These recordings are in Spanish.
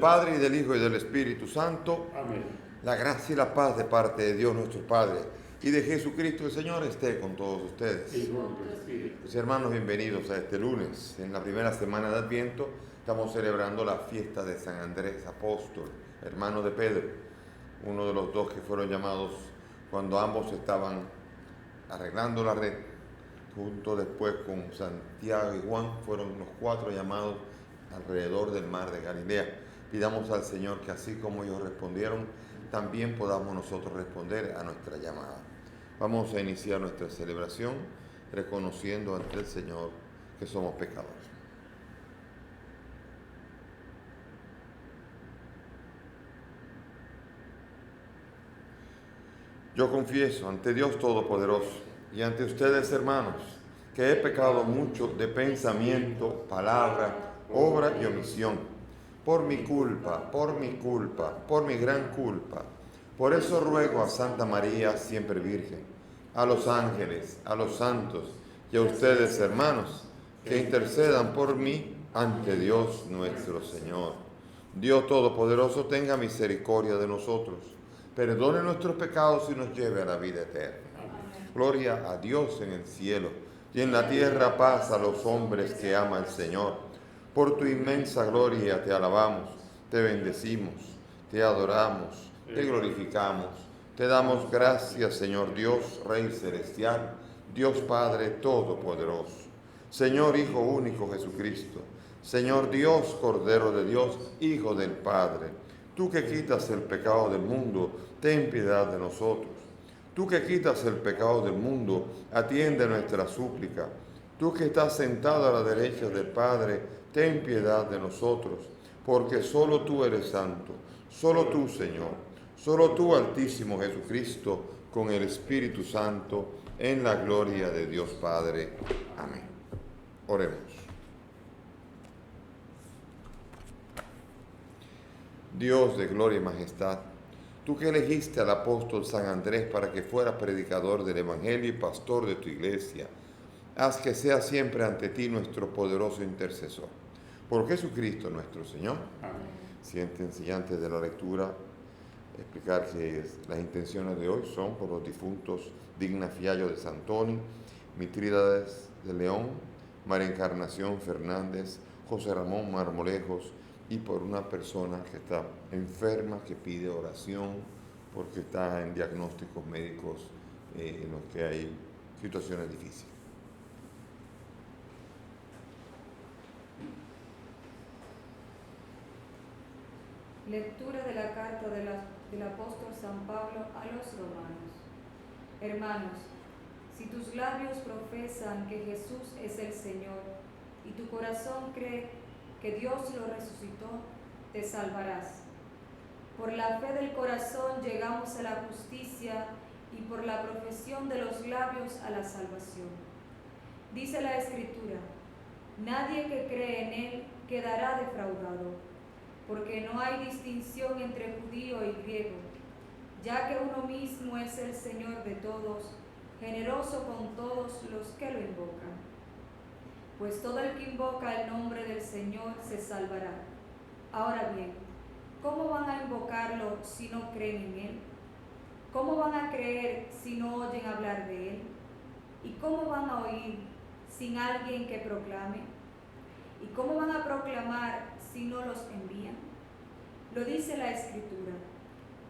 Padre, y del Hijo, y del Espíritu Santo. Amén. La gracia y la paz de parte de Dios nuestro Padre y de Jesucristo el Señor esté con todos ustedes. Y con tu espíritu. Mis hermanos, bienvenidos a este lunes. En la primera semana de Adviento estamos celebrando la fiesta de San Andrés Apóstol, hermano de Pedro, uno de los dos que fueron llamados cuando ambos estaban arreglando la red. Junto después con Santiago y Juan fueron los 4 llamados alrededor del mar de Galilea. Pidamos al Señor que así como ellos respondieron, también podamos nosotros responder a nuestra llamada. Vamos a iniciar nuestra celebración reconociendo ante el Señor que somos pecadores. Yo confieso ante Dios Todopoderoso y ante ustedes, hermanos, que he pecado mucho de pensamiento, palabra, obra y omisión, por mi culpa, por mi gran culpa. Por eso ruego a Santa María, siempre Virgen, a los ángeles, a los santos y a ustedes, hermanos, que intercedan por mí ante Dios nuestro Señor. Dios Todopoderoso tenga misericordia de nosotros, perdone nuestros pecados y nos lleve a la vida eterna. Gloria a Dios en el cielo y en la tierra paz a los hombres que ama el Señor. Por tu inmensa gloria te alabamos, te bendecimos, te adoramos, te glorificamos, te damos gracias, Señor Dios, Rey celestial, Dios Padre todopoderoso, Señor Hijo único Jesucristo, Señor Dios, Cordero de Dios, Hijo del Padre. Tú que quitas el pecado del mundo, ten piedad de nosotros. Tú que quitas el pecado del mundo, atiende nuestra súplica. Tú que estás sentado a la derecha del Padre, ten piedad de nosotros, porque solo tú eres santo, solo tú, Señor, solo tú, Altísimo Jesucristo, con el Espíritu Santo, en la gloria de Dios Padre. Amén. Oremos. Dios de gloria y majestad, tú que elegiste al apóstol San Andrés para que fuera predicador del Evangelio y pastor de tu iglesia, haz que sea siempre ante ti nuestro poderoso intercesor. Por Jesucristo nuestro Señor. Amén. Siéntense y antes de la lectura explicar que las intenciones de hoy son por los difuntos Digna Fiallo de Santoni, Mitrídates de León, María Encarnación Fernández, José Ramón Marmolejos, y por una persona que está enferma, que pide oración porque está en diagnósticos médicos en los que hay situaciones difíciles. Lectura de la carta del apóstol San Pablo a los romanos. Hermanos, si tus labios profesan que Jesús es el Señor y tu corazón cree que Dios lo resucitó, te salvarás. Por la fe del corazón llegamos a la justicia y por la profesión de los labios a la salvación. Dice la Escritura, nadie que cree en Él quedará defraudado, porque no hay distinción entre judío y griego, ya que uno mismo es el Señor de todos, generoso con todos los que lo invocan. Pues todo el que invoca el nombre del Señor se salvará. Ahora bien, ¿cómo van a invocarlo si no creen en Él? ¿Cómo van a creer si no oyen hablar de Él? ¿Y cómo van a oír sin alguien que proclame? ¿Y cómo van a proclamar si no los envían? Lo dice la Escritura,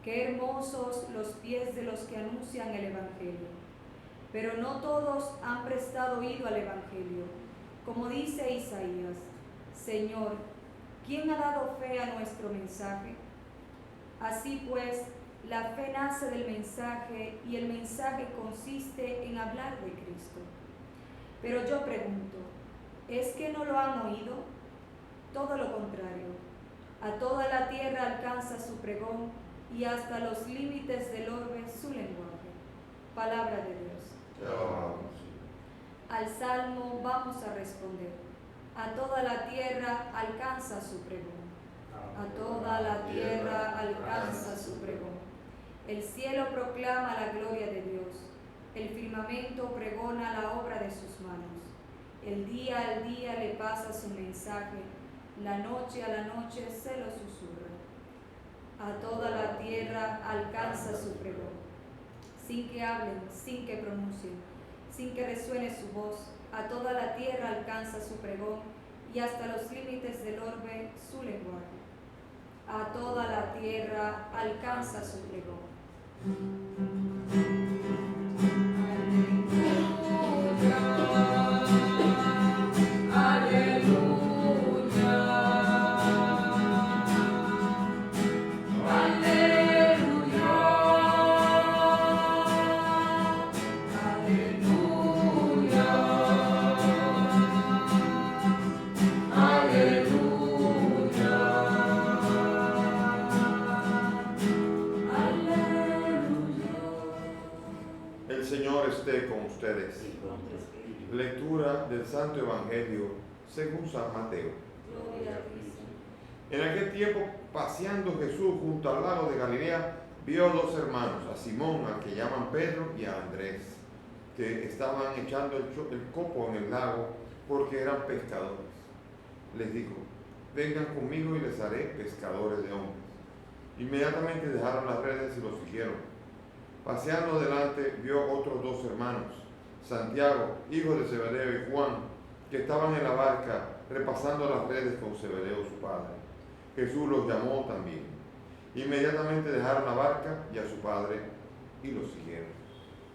qué hermosos los pies de los que anuncian el Evangelio. Pero no todos han prestado oído al Evangelio. Como dice Isaías, Señor, ¿quién ha dado fe a nuestro mensaje? Así pues, la fe nace del mensaje y el mensaje consiste en hablar de Cristo. Pero yo pregunto, ¿es que no lo han oído? Todo lo contrario, a toda la tierra alcanza su pregón y hasta los límites del orbe su lenguaje. Palabra de Dios. Te alabamos. Al salmo vamos a responder. A toda la tierra alcanza su pregón. A toda la tierra alcanza su pregón. El cielo proclama la gloria de Dios. El firmamento pregona la obra de sus manos. El día al día le pasa su mensaje. La noche a la noche se lo susurra. A toda la tierra alcanza su pregón. Sin que hablen, sin que pronuncien, sin que resuene su voz, a toda la tierra alcanza su pregón, y hasta los límites del orbe su lenguaje. A toda la tierra alcanza su pregón. El Señor esté con ustedes. Lectura del Santo Evangelio según San Mateo. Gloria a ti, Señor. En aquel tiempo, paseando Jesús junto al lago de Galilea, vio a dos hermanos, a Simón, al que llaman Pedro, y a Andrés, que estaban echando el copo en el lago porque eran pescadores. Les dijo: vengan conmigo y les haré pescadores de hombres. Inmediatamente dejaron las redes y los siguieron. Paseando adelante, vio otros dos hermanos, Santiago, hijo de Zebedeo, y Juan, que estaban en la barca repasando las redes con Zebedeo su padre. Jesús los llamó también. Inmediatamente dejaron la barca y a su padre y los siguieron.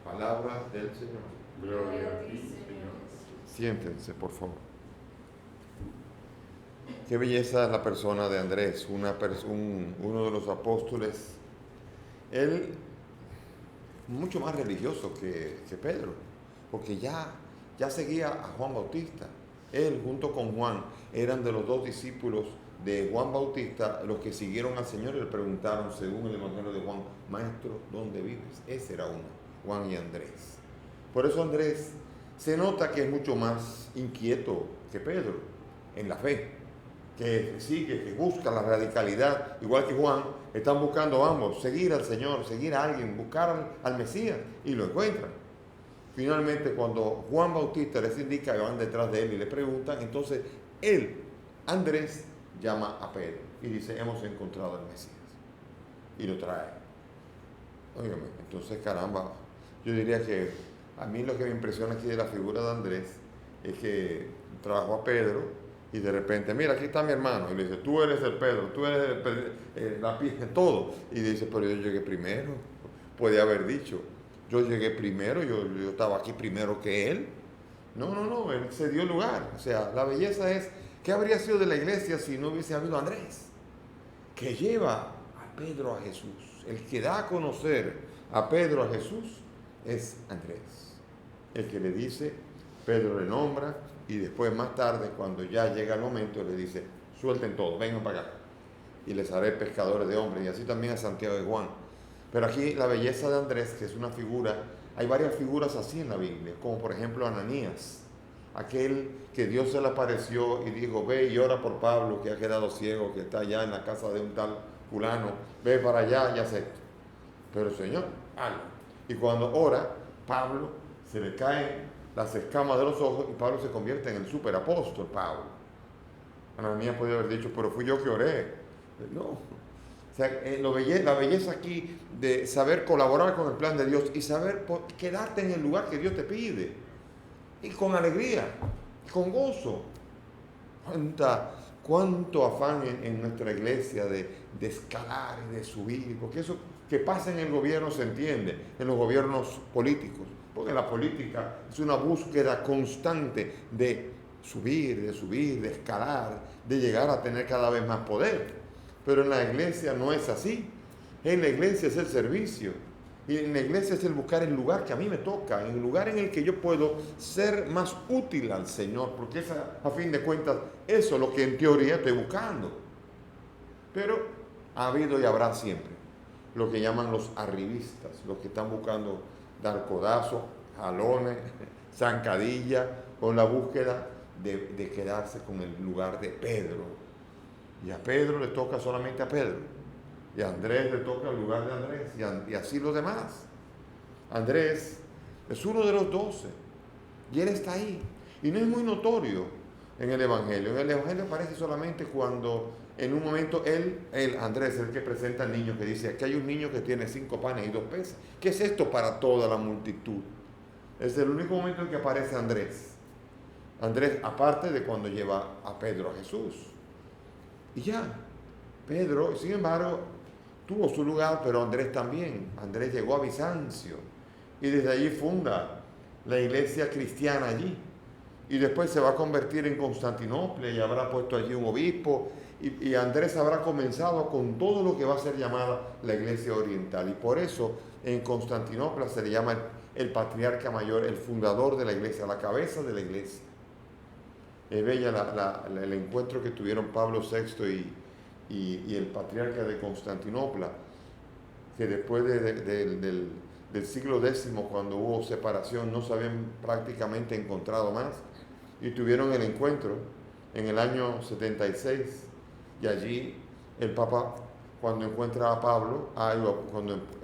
Palabras del Señor. Gloria a ti, Señor. Siéntense, por favor. Qué belleza es la persona de Andrés, uno de los apóstoles. Él, mucho más religioso que Pedro, porque ya seguía a Juan Bautista. Él, junto con Juan, eran de los dos discípulos de Juan Bautista, los que siguieron al Señor y le preguntaron, según el Evangelio de Juan: Maestro, ¿dónde vives? Ese era uno, Juan y Andrés. Por eso Andrés se nota que es mucho más inquieto que Pedro en la fe, que sigue, que busca la radicalidad, igual que Juan. Están buscando ambos seguir al Señor, seguir a alguien, buscar al Mesías, y lo encuentran. Finalmente, cuando Juan Bautista les indica que van detrás de él y le preguntan, entonces él, Andrés, llama a Pedro y dice: hemos encontrado al Mesías, y lo trae. Óigame, entonces, caramba, yo diría que a mí lo que me impresiona aquí de la figura de Andrés es que trabajó a Pedro y de repente: mira, aquí está mi hermano, y le dice: tú eres el Pedro, tú eres la pieza, todo. Y dice: pero yo llegué primero. Puede haber dicho: yo llegué primero, yo estaba aquí primero que él. No, él se dio lugar. O sea, la belleza es: ¿qué habría sido de la iglesia si no hubiese habido Andrés? Que lleva a Pedro a Jesús. El que da a conocer a Pedro a Jesús es Andrés. El que le dice, Pedro le nombra, y después, más tarde, cuando ya llega el momento, le dice: suelten todo, vengan para acá, y les haré pescadores de hombres. Y así también a Santiago y Juan. Pero aquí la belleza de Andrés, que es una figura, hay varias figuras así en la Biblia, como por ejemplo Ananías, aquel que Dios se le apareció y dijo: ve y ora por Pablo, que ha quedado ciego, que está allá en la casa de un tal fulano, ve para allá y haz esto. Pero Señor, hazlo. Y cuando ora, Pablo se le caen las escamas de los ojos y Pablo se convierte en el superapóstol Pablo. Ananías podría haber dicho: pero fui yo que oré. No. O sea, la belleza aquí de saber colaborar con el plan de Dios y saber quedarte en el lugar que Dios te pide. Y con alegría, con gozo. Cuánto afán en nuestra iglesia de escalar y de subir, porque eso que pasa en el gobierno se entiende, en los gobiernos políticos, porque la política es una búsqueda constante de subir, de escalar, de llegar a tener cada vez más poder. Pero en la iglesia no es así. En la iglesia es el servicio. Y en la iglesia es el buscar el lugar que a mí me toca, el lugar en el que yo puedo ser más útil al Señor, porque es a fin de cuentas eso es lo que en teoría estoy buscando. Pero ha habido y habrá siempre lo que llaman los arribistas, los que están buscando dar codazos, jalones, zancadilla, con la búsqueda de quedarse con el lugar de Pedro. Y a Pedro le toca solamente a Pedro. Y a Andrés le toca el lugar de Andrés. Y así los demás. Andrés es uno de los 12. Y él está ahí. Y no es muy notorio en el Evangelio. En el Evangelio aparece solamente cuando En un momento Andrés, el que presenta al niño, que dice, aquí hay un niño que tiene 5 panes y 2 peces. ¿Qué es esto para toda la multitud? Es el único momento en que aparece Andrés. Andrés, aparte de cuando lleva a Pedro a Jesús. Y ya, Pedro, sin embargo, tuvo su lugar, pero Andrés también. Andrés llegó a Bizancio y desde allí funda la iglesia cristiana allí. Y después se va a convertir en Constantinopla y habrá puesto allí un obispo. Y Andrés habrá comenzado con todo lo que va a ser llamada la iglesia oriental. Y por eso en Constantinopla se le llama el patriarca mayor, el fundador de la iglesia, la cabeza de la iglesia. Es bella el encuentro que tuvieron Pablo VI y el patriarca de Constantinopla, que después del siglo X, cuando hubo separación, no se habían prácticamente encontrado más, y tuvieron el encuentro en el año 76, y allí el Papa, cuando encuentra a Pablo,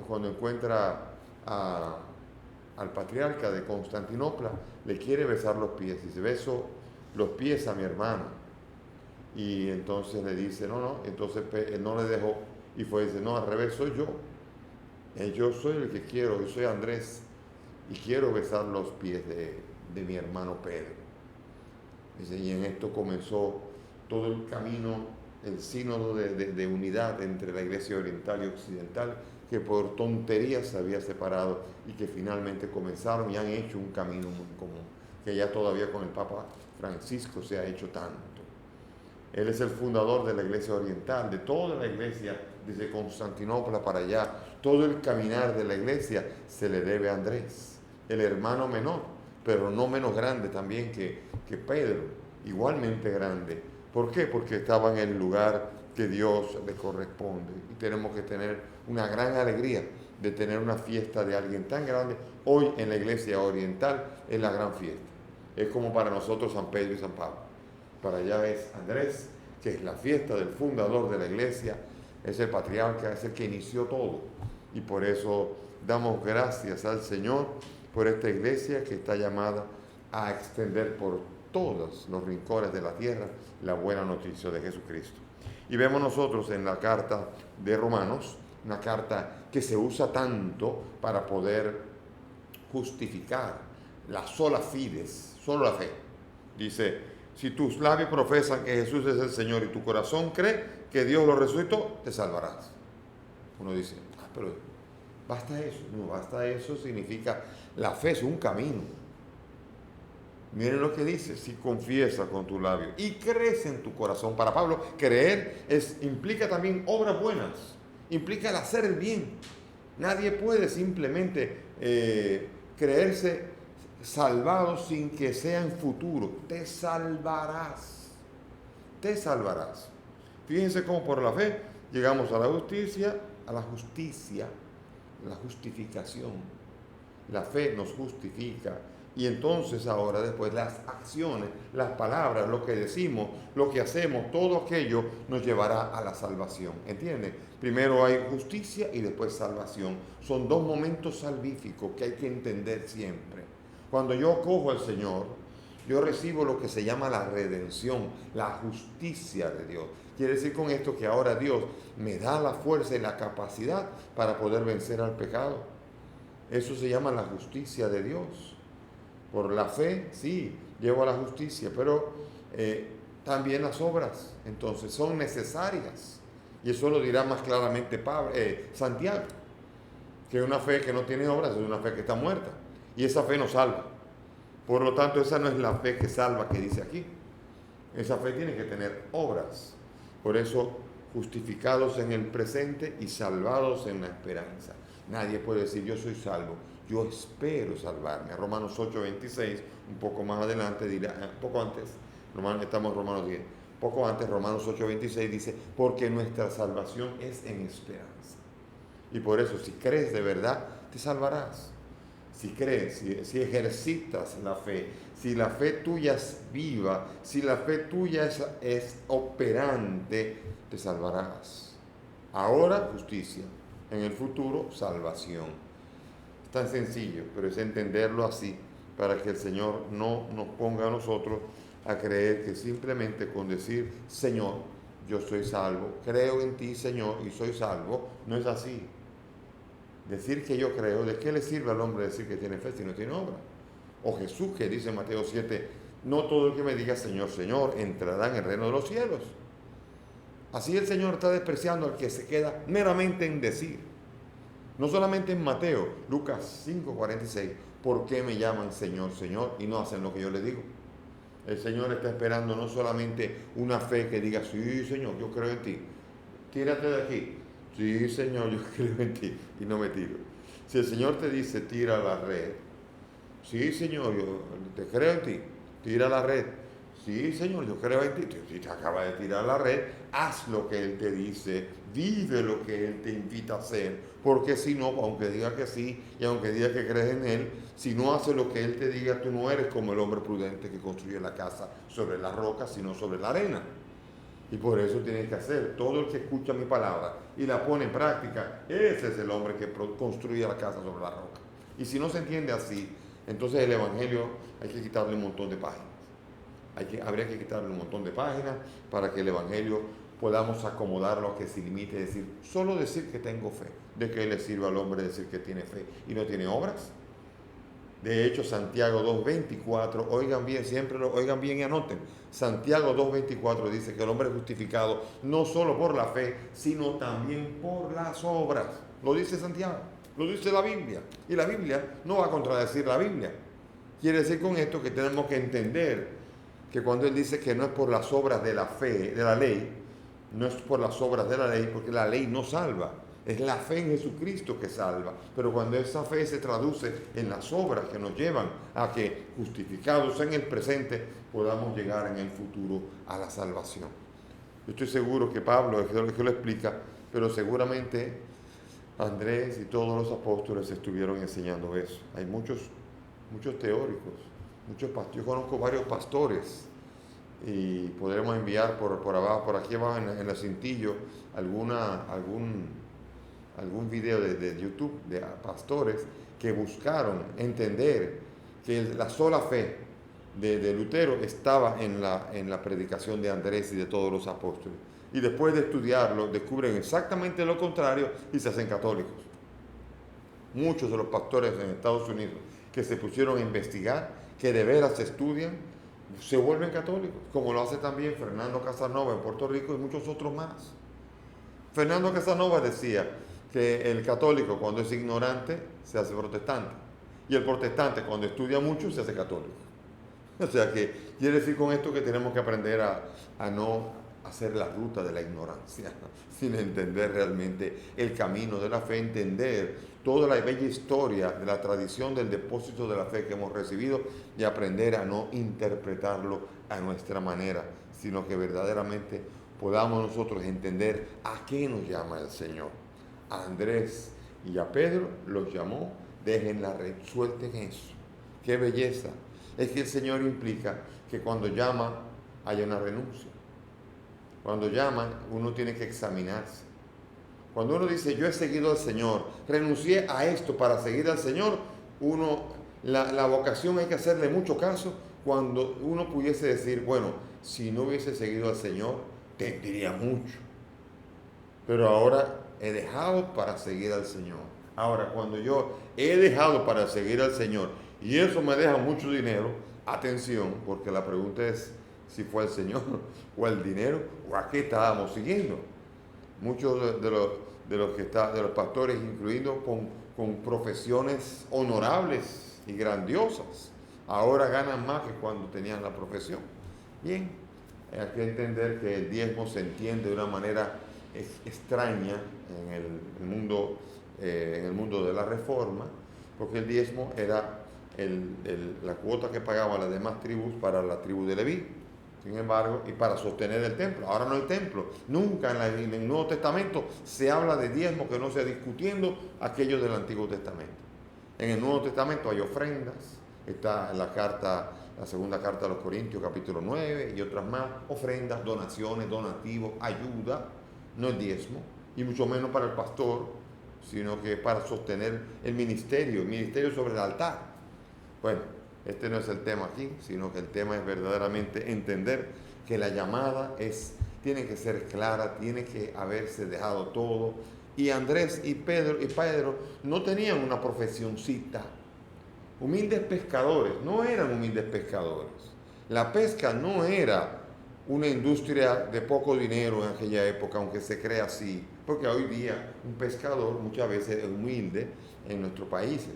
cuando encuentra al patriarca de Constantinopla, le quiere besar los pies, y dice, beso los pies a mi hermano. Y entonces le dice, no, entonces él no le dejó, y fue y dice, no, al revés, soy yo. Yo soy el que quiero, yo soy Andrés, y quiero besar los pies de mi hermano Pedro. Dice, y en esto comenzó todo el camino, el sínodo de unidad entre la iglesia oriental y occidental, que por tonterías se había separado y que finalmente comenzaron y han hecho un camino muy común, que ya todavía con el Papa Francisco se ha hecho tanto. Él es el fundador de la iglesia oriental, de toda la iglesia, desde Constantinopla para allá. Todo el caminar de la iglesia se le debe a Andrés, el hermano menor, pero no menos grande también que Pedro, igualmente grande. ¿Por qué? Porque estaba en el lugar que Dios le corresponde. Y tenemos que tener una gran alegría de tener una fiesta de alguien tan grande. Hoy en la iglesia oriental es la gran fiesta. Es como para nosotros San Pedro y San Pablo. Para allá es Andrés, que es la fiesta del fundador de la iglesia, es el patriarca, es el que inició todo. Y por eso damos gracias al Señor por esta iglesia que está llamada a extender por todos los rincones de la tierra la buena noticia de Jesucristo. Y vemos nosotros en la carta de Romanos, una carta que se usa tanto para poder justificar la sola fides, solo la fe. Dice, si tus labios profesan que Jesús es el Señor y tu corazón cree que Dios lo resucitó, te salvarás. Uno dice, pero ¿basta eso? No, basta eso significa, la fe es un camino. Miren lo que dice, si confiesas con tu labio y crees en tu corazón. Para Pablo, creer implica también obras buenas, implica el hacer el bien. Nadie puede simplemente creerse salvado sin que sea en futuro. Te salvarás, te salvarás. Fíjense cómo por la fe llegamos a la justicia, la justificación. La fe nos justifica. Y entonces ahora después las acciones, las palabras, lo que decimos, lo que hacemos, todo aquello nos llevará a la salvación. ¿Entienden? Primero hay justicia y después salvación. Son dos momentos salvíficos que hay que entender siempre. Cuando yo cojo al Señor, yo recibo lo que se llama la redención, la justicia de Dios. Quiere decir con esto que ahora Dios me da la fuerza y la capacidad para poder vencer al pecado. Eso se llama la justicia de Dios. Por la fe, sí, llevo a la justicia, pero también las obras, entonces, son necesarias. Y eso lo dirá más claramente Santiago, que una fe que no tiene obras es una fe que está muerta. Y esa fe no salva. Por lo tanto, esa no es la fe que salva que dice aquí. Esa fe tiene que tener obras. Por eso, justificados en el presente y salvados en la esperanza. Nadie puede decir, yo soy salvo. Yo espero salvarme. Romanos 8:26, un poco más adelante dirá, poco antes, estamos en Romanos 10, poco antes, Romanos 8:26 dice, porque nuestra salvación es en esperanza. Y por eso, si crees de verdad, te salvarás. Si crees, si ejercitas la fe, si la fe tuya es viva, si la fe tuya es operante, te salvarás. Ahora, justicia. En el futuro, salvación. Tan sencillo, pero es entenderlo así para que el Señor no nos ponga a nosotros a creer que simplemente con decir Señor yo soy salvo, creo en ti, Señor, y soy salvo, no es así. Decir que yo creo, ¿de qué le sirve al hombre decir que tiene fe si no tiene obra? O Jesús que dice en Mateo 7, no todo el que me diga Señor, Señor, entrará en el reino de los cielos. Así el Señor está despreciando al que se queda meramente en decir. No solamente en Mateo, Lucas 5:46, ¿por qué me llaman Señor, Señor y no hacen lo que yo les digo? El Señor está esperando no solamente una fe que diga, sí, Señor, yo creo en ti. Tírate de aquí. Sí, Señor, yo creo en ti y no me tiro. Si el Señor te dice, tira la red. Sí, Señor, yo te creo en ti. Tira la red. Sí, Señor, yo creo en ti. Si te acaba de tirar la red, haz lo que Él te dice. Vive lo que Él te invita a hacer. Porque si no, aunque diga que sí y aunque diga que crees en Él, si no haces lo que Él te diga, tú no eres como el hombre prudente que construye la casa sobre la roca, sino sobre la arena. Y por eso tienes que hacer. Todo el que escucha mi palabra y la pone en práctica, ese es el hombre que construye la casa sobre la roca. Y si no se entiende así, entonces el Evangelio hay que quitarle un montón de páginas. Habría que quitarle un montón de páginas para que el Evangelio podamos acomodarlo a que se limite a decir, solo decir que tengo fe. ¿De qué le sirve al hombre decir que tiene fe y no tiene obras? De hecho, Santiago 2:24, oigan bien, oigan bien y anoten. Santiago 2:24 dice que el hombre es justificado no solo por la fe, sino también por las obras. Lo dice Santiago, lo dice la Biblia. Y la Biblia no va a contradecir la Biblia. Quiere decir con esto que tenemos que entender que cuando él dice que no es por las obras de la fe, de la ley, no es por las obras de la ley, porque la ley no salva. Es la fe en Jesucristo que salva. Pero cuando esa fe se traduce en las obras que nos llevan a que, justificados en el presente, podamos llegar en el futuro a la salvación. Yo estoy seguro que Pablo es lo que lo explica, pero seguramente Andrés y todos los apóstoles estuvieron enseñando eso. Hay muchos teóricos, muchos pastores. Yo conozco varios pastores y podremos enviar por abajo, por aquí abajo en el cintillo, algún video de YouTube de pastores que buscaron entender que la sola fe de Lutero estaba en la predicación de Andrés y de todos los apóstoles. Y después de estudiarlo, descubren exactamente lo contrario y se hacen católicos. Muchos de los pastores en Estados Unidos que se pusieron a investigar, que de veras estudian, se vuelven católicos, como lo hace también Fernando Casanova en Puerto Rico y muchos otros más. Fernando Casanova decía que el católico cuando es ignorante se hace protestante y el protestante cuando estudia mucho se hace católico. O sea que quiere decir con esto que tenemos que aprender a no hacer la ruta de la ignorancia, sin entender realmente el camino de la fe, entender toda la bella historia de la tradición del depósito de la fe que hemos recibido y aprender a no interpretarlo a nuestra manera, sino que verdaderamente podamos nosotros entender a qué nos llama el Señor. A Andrés y a Pedro los llamó, dejen la red, suelten eso. ¡Qué belleza! Es que el Señor implica que cuando llama haya una renuncia. Cuando llama uno tiene que examinarse. Cuando uno dice yo he seguido al Señor, renuncié a esto para seguir al Señor, la vocación hay que hacerle mucho caso. Cuando uno pudiese decir, bueno, si no hubiese seguido al Señor, tendría mucho. Pero ahora he dejado para seguir al Señor. Ahora, cuando yo he dejado para seguir al Señor y eso me deja mucho dinero, atención, porque la pregunta es si fue el Señor o el dinero o a qué estábamos siguiendo. Muchos de los pastores, incluidos con profesiones honorables y grandiosas, ahora ganan más que cuando tenían la profesión. Bien, hay que entender que el diezmo se entiende de una manera extraña en el mundo de la Reforma, porque el diezmo era la cuota que pagaban las demás tribus para la tribu de Leví. Sin embargo, y para sostener el templo. Ahora no hay templo. Nunca en el Nuevo Testamento se habla de diezmo que no sea discutiendo aquello del Antiguo Testamento. En el Nuevo Testamento hay ofrendas. Está la segunda carta de los Corintios, capítulo 9, y otras más. Ofrendas, donaciones, donativos, ayuda. No el diezmo, y mucho menos para el pastor, sino que para sostener el ministerio sobre el altar. Bueno, este no es el tema aquí, sino que el tema es verdaderamente entender que la llamada es tiene que ser clara, tiene que haberse dejado todo. Y Andrés y Pedro no tenían una profesioncita. Humildes pescadores, no eran humildes pescadores. La pesca no era una industria de poco dinero en aquella época, aunque se crea así, porque hoy día un pescador muchas veces es humilde en nuestros países,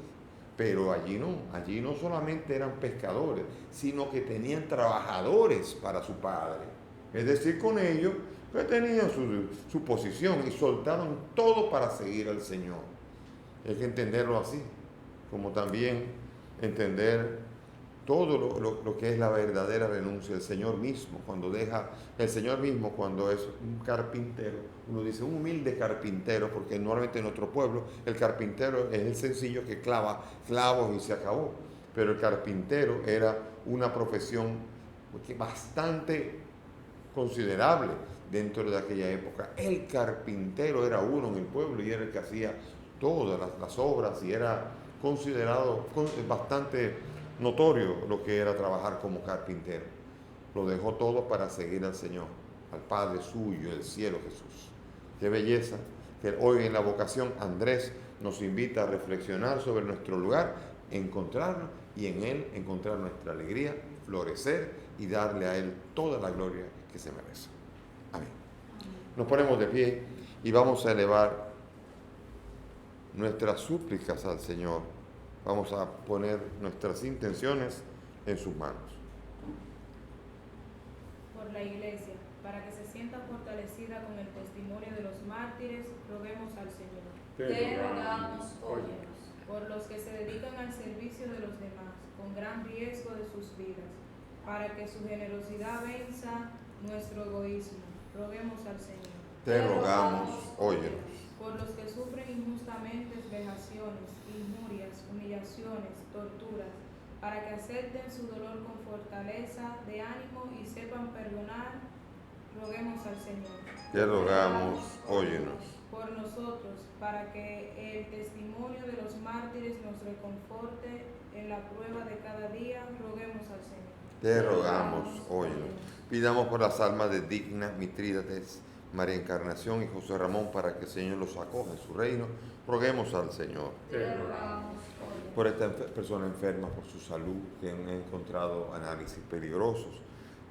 pero allí no solamente eran pescadores, sino que tenían trabajadores para su padre, es decir, con ellos que tenían su posición y soltaron todo para seguir al Señor. Hay que entenderlo así, como también entender todo lo que es la verdadera renuncia. El Señor mismo, cuando es un carpintero, uno dice un humilde carpintero, porque normalmente en nuestro pueblo el carpintero es el sencillo que clava clavos y se acabó. Pero el carpintero era una profesión bastante considerable dentro de aquella época. El carpintero era uno en el pueblo y era el que hacía todas las obras y era considerado bastante notorio lo que era trabajar como carpintero. Lo dejó todo para seguir al Señor, al Padre suyo, el cielo, Jesús. Qué belleza que hoy en la vocación Andrés nos invita a reflexionar sobre nuestro lugar, encontrarlo y en Él encontrar nuestra alegría, florecer y darle a Él toda la gloria que se merece. Amén. Nos ponemos de pie y vamos a elevar nuestras súplicas al Señor. Vamos a poner nuestras intenciones en sus manos. Por la Iglesia, para que se sienta fortalecida con el testimonio de los mártires, roguemos al Señor. Te rogamos, óyenos. Por los que se dedican al servicio de los demás, con gran riesgo de sus vidas, para que su generosidad venza nuestro egoísmo, roguemos al Señor. Te rogamos, óyenos. Por los que sufren injustamente vejaciones, injurias, humillaciones, torturas, para que acepten su dolor con fortaleza de ánimo y sepan perdonar, roguemos al Señor. Te rogamos, óyenos. Por nosotros, para que el testimonio de los mártires nos reconforte en la prueba de cada día, roguemos al Señor. Te rogamos, óyenos. Pidamos por las almas de Digna, Mitrídates, María Encarnación y José Ramón para que el Señor los acoja en su reino. Roguemos al Señor. Te rogamos, óyenos. Por esta persona enferma, por su salud, que han encontrado análisis peligrosos,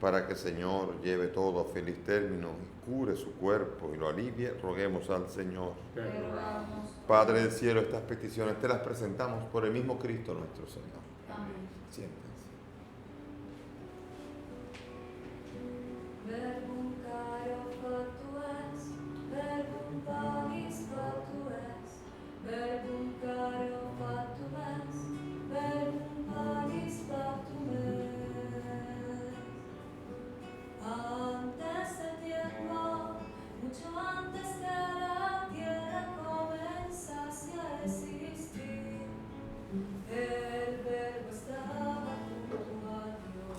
para que el Señor lleve todo a feliz término y cure su cuerpo y lo alivie, roguemos al Señor. Te rogamos, Padre del cielo, estas peticiones te las presentamos por el mismo Cristo nuestro Señor. amén. Siéntense. Verbum caro fatu est, verbum pagis fatu est, verbum caro fatu est, verbum pagis fatu est. Antes del tiempo, mucho antes que la tierra comenzase a existir, el verbo estaba junto a Dios.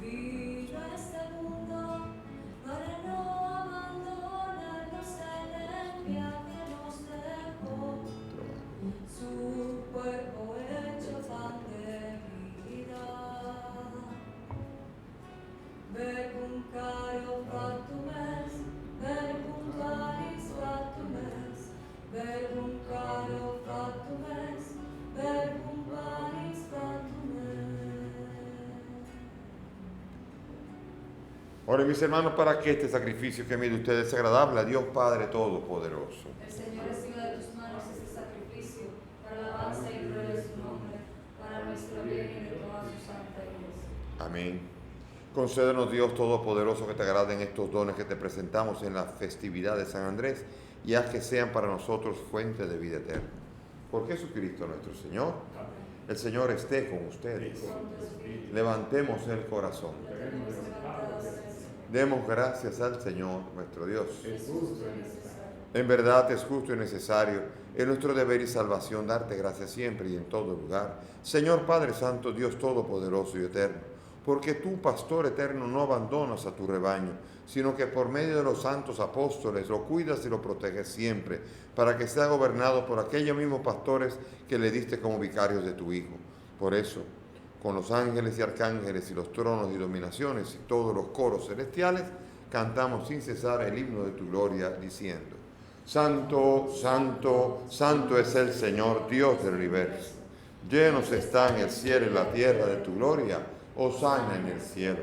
Vino a este mundo para no abandonarnos en el viaje nos dejó, su cuerpo hecho pan de vida. Verbum caro fatum est, verbum panis fatum est, verbum caro fatum est, verbum panis fatum est. Ahora, mis hermanos, para que este sacrificio que mire ustedes es agradable a Dios Padre Todopoderoso. El Señor reciba de tus manos este sacrificio para la alabanza y gloria de su nombre, para nuestro bien y de toda su santa iglesia. Amén. Concédenos, Dios Todopoderoso, que te agraden estos dones que te presentamos en la festividad de San Andrés y haz que sean para nosotros fuente de vida eterna. Por Jesucristo nuestro Señor. El Señor esté con ustedes. Levantemos el corazón. Demos gracias al Señor nuestro Dios. En verdad es justo y necesario, es nuestro deber y salvación darte gracias siempre y en todo lugar. Señor Padre Santo, Dios Todopoderoso y Eterno, porque tú, Pastor eterno, no abandonas a tu rebaño, sino que por medio de los santos apóstoles lo cuidas y lo proteges siempre, para que sea gobernado por aquellos mismos pastores que le diste como vicarios de tu Hijo. Por eso, con los ángeles y arcángeles y los tronos y dominaciones y todos los coros celestiales, cantamos sin cesar el himno de tu gloria, diciendo: Santo, santo, santo es el Señor, Dios del universo. Llenos están el cielo y la tierra de tu gloria. Hosana en el cielo.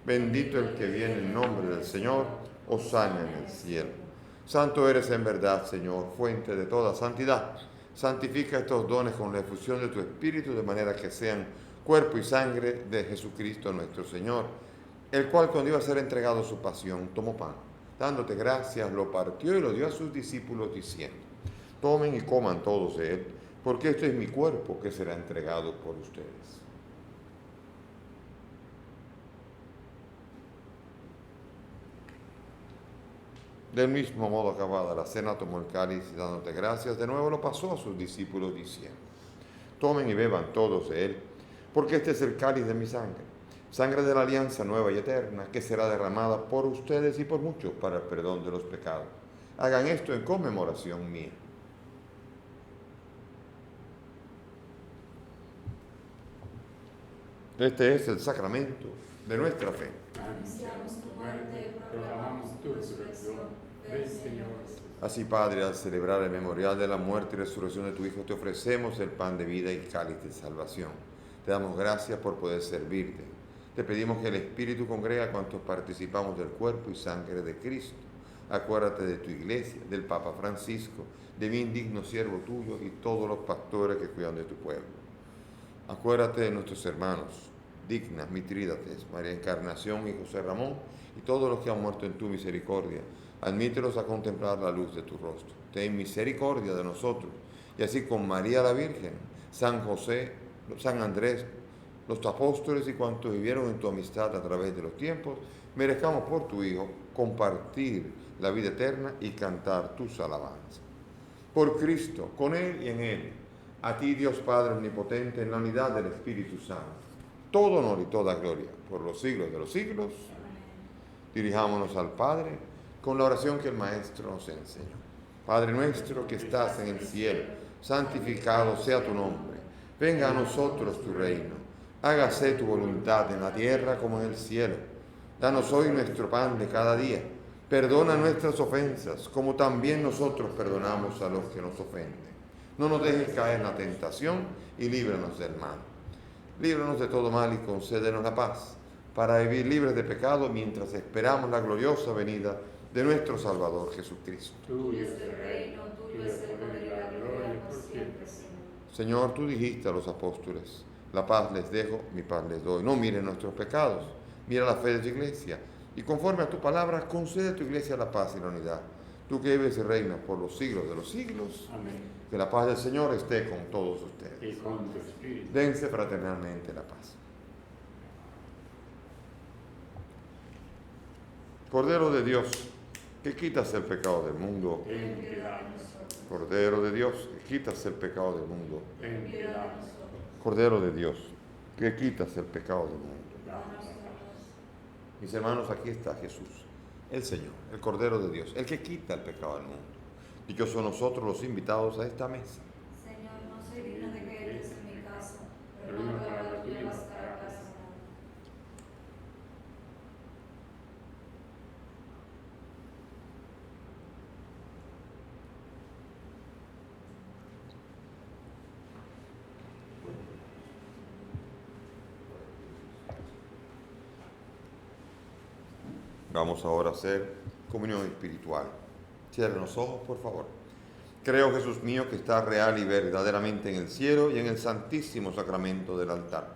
Bendito el que viene en nombre del Señor. Hosana en el cielo. Santo eres en verdad, Señor, fuente de toda santidad. Santifica estos dones con la efusión de tu Espíritu, de manera que sean cuerpo y sangre de Jesucristo nuestro Señor, el cual, cuando iba a ser entregado a su pasión, tomó pan, dándote gracias, lo partió y lo dio a sus discípulos, diciendo: tomen y coman todos de él, porque este es mi cuerpo que será entregado por ustedes. Del mismo modo, acabada la cena, tomó el cáliz y, dándote gracias, de nuevo lo pasó a sus discípulos, diciendo: tomen y beban todos de él, porque este es el cáliz de mi sangre, sangre de la alianza nueva y eterna, que será derramada por ustedes y por muchos para el perdón de los pecados. Hagan esto en conmemoración mía. Este es el sacramento de nuestra fe. Anunciamos tu muerte, proclamamos tu resurrección. Ven, Señor Jesús. Así, Padre, al celebrar el memorial de la muerte y resurrección de tu Hijo, te ofrecemos el pan de vida y el cáliz de salvación. Te damos gracias por poder servirte. Te pedimos que el Espíritu congregue a cuantos participamos del cuerpo y sangre de Cristo. Acuérdate de tu iglesia, del Papa Francisco, de mi indigno siervo tuyo y todos los pastores que cuidan de tu pueblo. Acuérdate de nuestros hermanos, Dignas, Mitrídates, María Encarnación y José Ramón, y todos los que han muerto en tu misericordia. Admítelos a contemplar la luz de tu rostro. Ten misericordia de nosotros, y así con María la Virgen, San José, San Andrés, los apóstoles y cuantos vivieron en tu amistad a través de los tiempos, merezcamos por tu Hijo compartir la vida eterna y cantar tus alabanzas. Por Cristo, con Él y en Él, a ti, Dios Padre omnipotente, en la unidad del Espíritu Santo, todo honor y toda gloria por los siglos de los siglos. Dirijámonos al Padre con la oración que el Maestro nos enseñó. Padre nuestro que estás en el cielo, santificado sea tu nombre. Venga a nosotros tu reino. Hágase tu voluntad en la tierra como en el cielo. Danos hoy nuestro pan de cada día. Perdona nuestras ofensas, como también nosotros perdonamos a los que nos ofenden. No nos dejes caer en la tentación y líbranos del mal. Líbranos de todo mal y concédenos la paz, para vivir libres de pecado mientras esperamos la gloriosa venida de nuestro Salvador Jesucristo. Tuyo es el reino, tuyo es el poder y la gloria por siempre, Señor. Señor, tú dijiste a los apóstoles: la paz les dejo, mi paz les doy. No miren nuestros pecados, mira la fe de tu iglesia, y conforme a tu palabra, concede a tu iglesia la paz y la unidad. Tú que vives y reinas por los siglos de los siglos. Amén. Que la paz del Señor esté con todos ustedes. Y con tu espíritu. Dense fraternalmente la paz. Cordero de Dios, que quitas el pecado del mundo. Ten piedad de nosotros. Cordero de Dios, que quitas el pecado del mundo. Ten piedad de nosotros. Cordero de Dios, que quitas el pecado del mundo. Danos la paz. Mis hermanos, aquí está Jesús, el Señor, el Cordero de Dios, el que quita el pecado del mundo. Dichosos nosotros los invitados a esta mesa. Señor, no soy digno de que entres en mi casa, pero Pero una una palabra palabra tuya tuya bastará para sanar. Vamos ahora a hacer comunión espiritual. Cierren los ojos, por favor. Creo, Jesús mío, que estás real y verdaderamente en el cielo y en el santísimo sacramento del altar.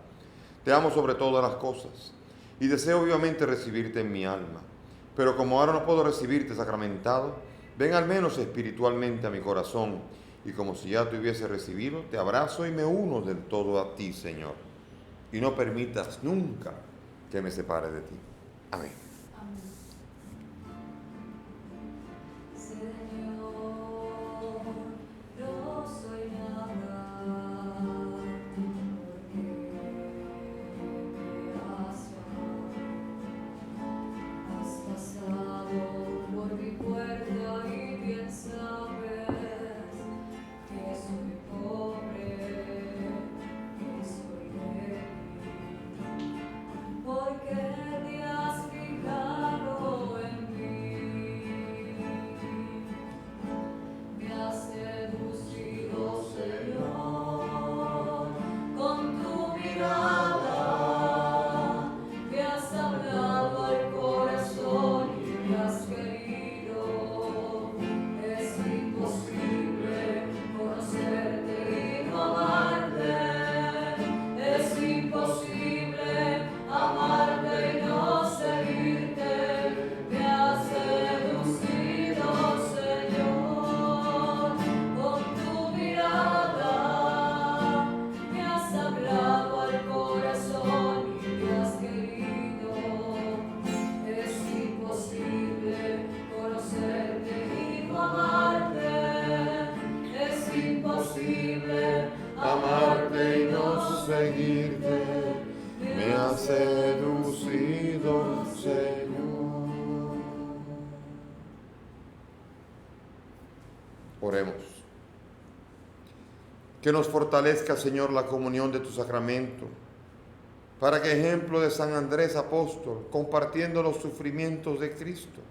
Te amo sobre todas las cosas y deseo vivamente recibirte en mi alma. Pero como ahora no puedo recibirte sacramentado, ven al menos espiritualmente a mi corazón, y como si ya te hubiese recibido, te abrazo y me uno del todo a ti, Señor. Y no permitas nunca que me separe de ti. Amén. Señor, no soy nada, porque me has amado. Has pasado por mi puerta y bien sabes que soy pobre, que soy débil. Oremos. Que nos fortalezca, Señor, la comunión de tu sacramento, para que, ejemplo de San Andrés Apóstol, compartiendo los sufrimientos de Cristo,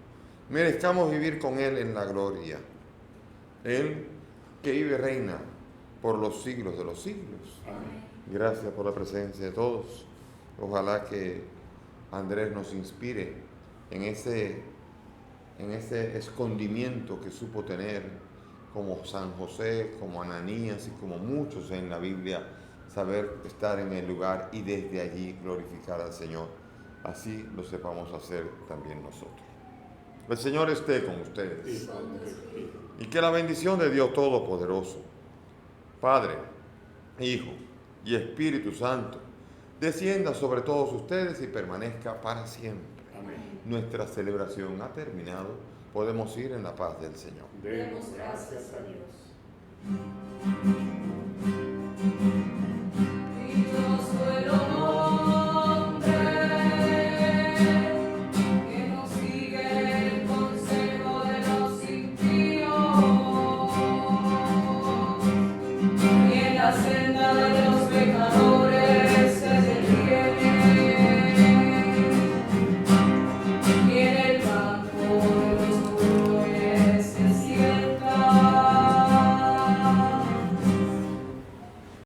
merezcamos vivir con Él en la gloria. Él que vive y reina por los siglos de los siglos. Amén. Gracias por la presencia de todos. Ojalá que Andrés nos inspire en ese escondimiento que supo tener, como San José, como Ananías y como muchos en la Biblia, saber estar en el lugar y desde allí glorificar al Señor. Así lo sepamos hacer también nosotros. El Señor esté con ustedes. Y con tu espíritu. Y que la bendición de Dios Todopoderoso, Padre, Hijo y Espíritu Santo, descienda sobre todos ustedes y permanezca para siempre. Amén. Nuestra celebración ha terminado. Podemos ir en la paz del Señor. Demos gracias a Dios. Dios fue el hombre que no sigue el consejo de los impíos, y en la senda de los